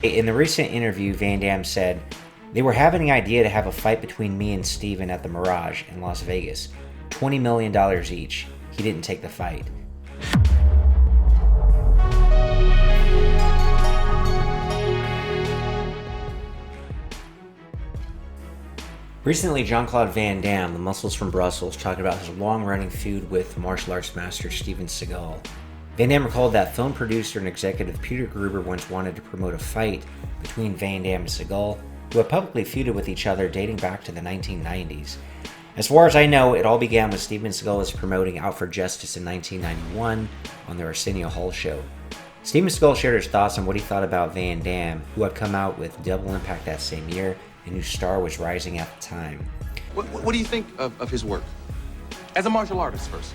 In the recent interview, Van Damme said, "They were having the idea to have a fight between me and Steven at the Mirage in Las Vegas. $20 million each. He didn't take the fight." Recently, Jean-Claude Van Damme, the Muscles from Brussels, talked about his long-running feud with martial arts master Steven Seagal. Van Damme recalled that film producer and executive Peter Gruber once wanted to promote a fight between Van Damme and Seagal, who had publicly feuded with each other dating back to the 1990s. As far as I know, it all began with Steven Seagal promoting Out for Justice in 1991 on the Arsenio Hall Show. Steven Seagal shared his thoughts on what he thought about Van Damme, who had come out with Double Impact that same year and whose star was rising at the time. What do you think of his work? As a martial artist first.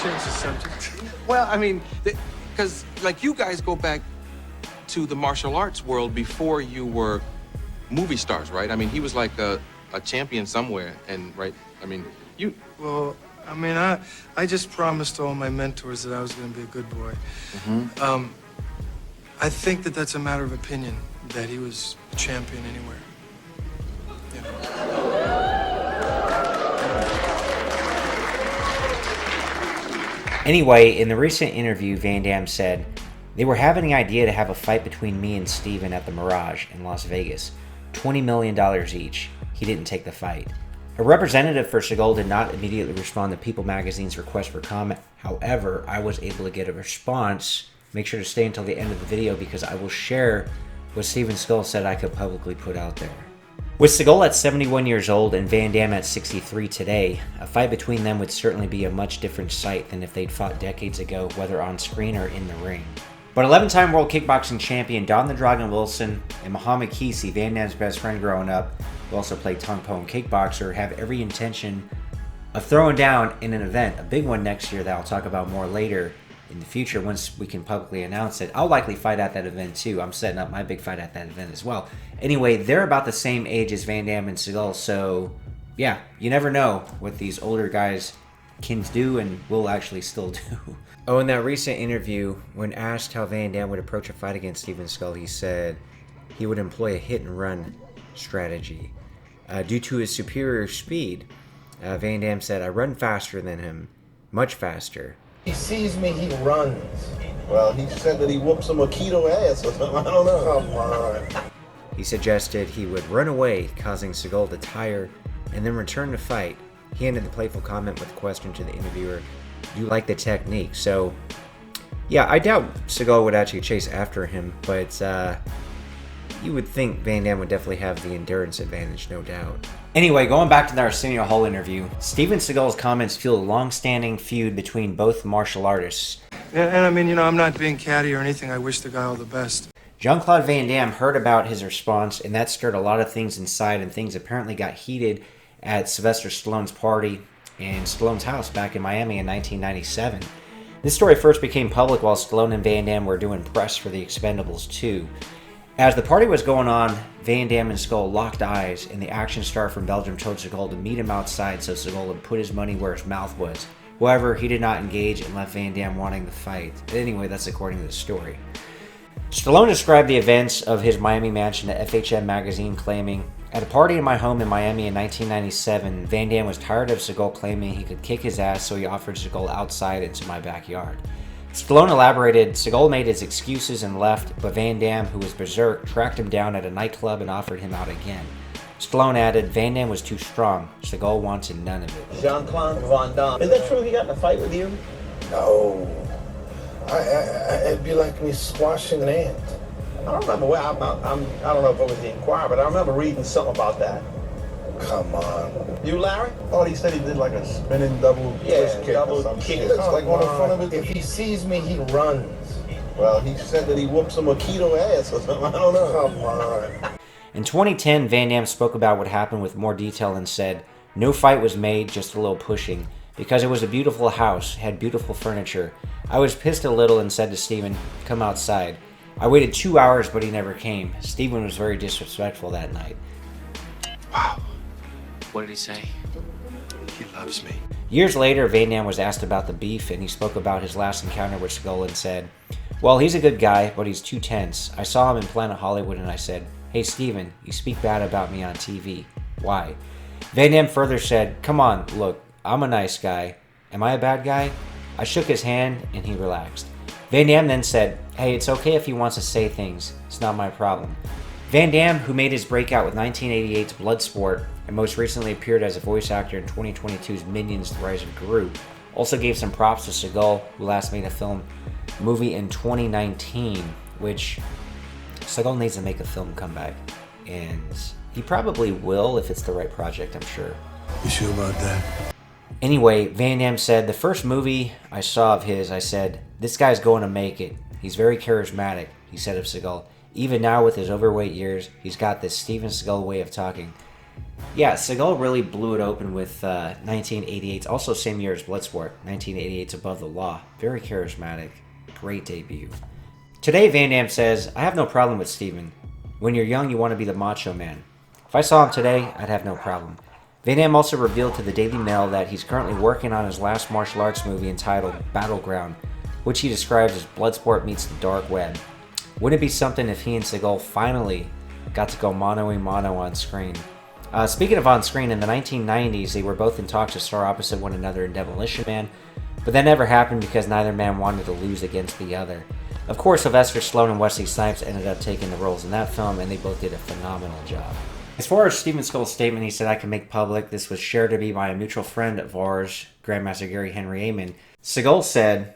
Change the subject. Well, I mean, because like you guys go back to the martial arts world before you were movie stars, right? I mean, he was like a champion somewhere, and right? I mean, you. Well, I mean, I just promised all my mentors that I was going to be a good boy. Mm-hmm. I think that that's a matter of opinion, that he was a champion anywhere. Yeah. Anyway, in the recent interview, Van Damme said, "They were having the idea to have a fight between me and Steven at the Mirage in Las Vegas. $20 million each. He didn't take the fight." A representative for Seagal did not immediately respond to People magazine's request for comment. However, I was able to get a response. Make sure to stay until the end of the video because I will share what Steven Seagal said I could publicly put out there. With Seagal at 71 years old and Van Damme at 63 today, a fight between them would certainly be a much different sight than if they'd fought decades ago, whether on screen or in the ring. But 11-time world kickboxing champion Don the Dragon Wilson and Muhammad Kisi, Van Damme's best friend growing up, who also played Tong Po and kickboxer, have every intention of throwing down in an event, a big one next year that I'll talk about more later in the future once we can publicly announce it. I'll likely fight at that event too. I'm setting up my big fight at that event as well. Anyway, they're about the same age as Van Damme and Seagal, so yeah, you never know what these older guys can do and will actually still do. Oh, in that recent interview, when asked how Van Damme would approach a fight against Steven Seagal, he said he would employ a hit-and-run strategy. Due to his superior speed, Van Damme said, "I run faster than him, much faster." He sees me, he runs. Well, he said that he whooped some Aikido ass or something. I don't know. Come on. He suggested he would run away, causing Seagal to tire, and then return to fight. He ended the playful comment with a question to the interviewer, "Do you like the technique?" So, yeah, I doubt Seagal would actually chase after him, but you would think Van Damme would definitely have the endurance advantage, no doubt. Anyway, going back to the Arsenio Hall interview, Steven Seagal's comments fuel a long-standing feud between both martial artists. And I mean, I'm not being catty or anything. I wish the guy all the best. Jean-Claude Van Damme heard about his response, and that stirred a lot of things inside, and things apparently got heated at Sylvester Stallone's party in Stallone's house back in Miami in 1997. This story first became public while Stallone and Van Damme were doing press for The Expendables 2. As the party was going on, Van Damme and Seagal locked eyes, and the action star from Belgium told Seagal to meet him outside so Seagal would put his money where his mouth was. However, he did not engage and left Van Damme wanting the fight. Anyway, that's according to the story. Stallone described the events of his Miami mansion to FHM magazine, claiming, "At a party in my home in Miami in 1997, Van Damme was tired of Seagal claiming he could kick his ass, so he offered Seagal outside into my backyard." Stallone elaborated, "Seagal made his excuses and left, but Van Damme, who was berserk, tracked him down at a nightclub and offered him out again." Stallone added, "Van Damme was too strong. Seagal wanted none of it." Jean-Claude Van Damme. Is that true he got in a fight with you? No. It'd be like me squashing an ant. I don't remember where I don't know if it was the Inquirer, but I remember reading something about that. Come on. You, Larry? Oh, he said he did like a spinning double twist kick or some shit. It's like on the front of it. If he sees me, he runs. Well, he said that he whooped some Aikido ass or something. I don't know. Come on. In 2010, Van Damme spoke about what happened with more detail and said, "No fight was made, just a little pushing. Because it was a beautiful house, had beautiful furniture. I was pissed a little and said to Steven, 'Come outside.' I waited 2 hours, but he never came. Steven was very disrespectful that night." Wow. What did he say? He loves me. Years later, Van Damme was asked about the beef, and he spoke about his last encounter with Seagal and said, "Well, he's a good guy, but he's too tense. I saw him in Planet Hollywood and I said, 'Hey Steven, you speak bad about me on TV. Why?' Van Damme further said, 'Come on, look, I'm a nice guy. Am I a bad guy?' I shook his hand and he relaxed." Van Damme then said, "Hey, it's okay if he wants to say things. It's not my problem." Van Damme, who made his breakout with 1988's Bloodsport and most recently appeared as a voice actor in 2022's Minions: The Rise of Gru, also gave some props to Seagal, who last made a movie in 2019, which Seagal needs to make a film comeback, and he probably will if it's the right project, I'm sure. You sure about that? Anyway, Van Damme said, "The first movie I saw of his, I said, this guy's going to make it. He's very charismatic," he said of Seagal. "Even now with his overweight years, he's got this Steven Seagal way of talking." Yeah, Seagal really blew it open with 1988's, also same year as Bloodsport, 1988's Above the Law. Very charismatic. Great debut. Today, Van Damme says, "I have no problem with Steven. When you're young, you want to be the macho man. If I saw him today, I'd have no problem." Van Damme also revealed to the Daily Mail that he's currently working on his last martial arts movie entitled Battleground, which he describes as Bloodsport meets the dark web. Wouldn't it be something if he and Seagal finally got to go mano-a-mano on screen? Speaking of on screen, in the 1990s, they were both in talks to star opposite one another in Demolition Man, but that never happened because neither man wanted to lose against the other. Of course, Sylvester Stallone and Wesley Snipes ended up taking the roles in that film, and they both did a phenomenal job. As far as Steven Seagal's statement he said I can make public, this was shared to me by a mutual friend of ours, Grandmaster Gary Henry Amen. Seagal said,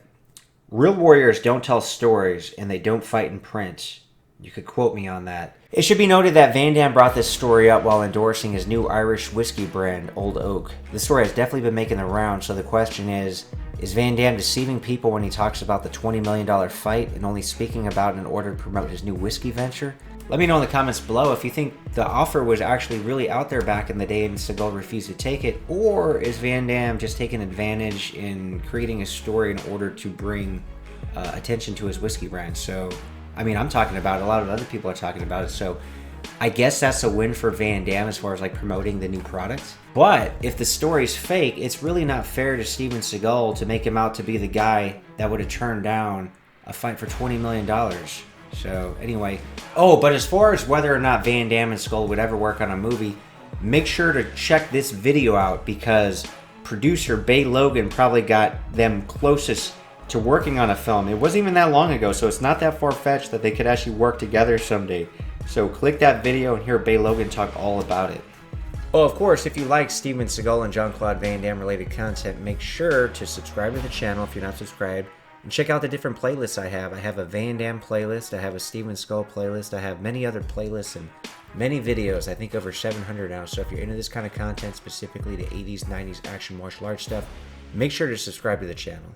"Real warriors don't tell stories, and they don't fight in print." You could quote me on that. It should be noted that Van Damme brought this story up while endorsing his new Irish whiskey brand, Old Oak. This story has definitely been making the rounds, so the question is Van Damme deceiving people when he talks about the $20 million fight and only speaking about it in order to promote his new whiskey venture? Let me know in the comments below if you think the offer was actually really out there back in the day and Seagal refused to take it, or is Van Damme just taking advantage in creating a story in order to bring attention to his whiskey brand? So, I mean, I'm talking about it, a lot of other people are talking about it, so I guess that's a win for Van Damme as far as like promoting the new product. But if the story's fake, it's really not fair to Steven Seagal to make him out to be the guy that would have turned down a fight for $20 million. So anyway, but as far as whether or not Van Damme and Seagal would ever work on a movie, make sure to check this video out because producer Bay Logan probably got them closest to working on a film. It wasn't even that long ago, so it's not that far-fetched that they could actually work together someday. So click that video and hear Bay Logan talk all about it. Well, of course, if you like Steven Seagal and Jean-Claude Van Damme related content, make sure to subscribe to the channel if you're not subscribed. And check out the different playlists I have. I have a Van Damme playlist, I have a Steven Seagal playlist, I have many other playlists and many videos, I think over 700 now. So if you're into this kind of content, specifically the 80s, 90s action martial arts stuff, make sure to subscribe to the channel.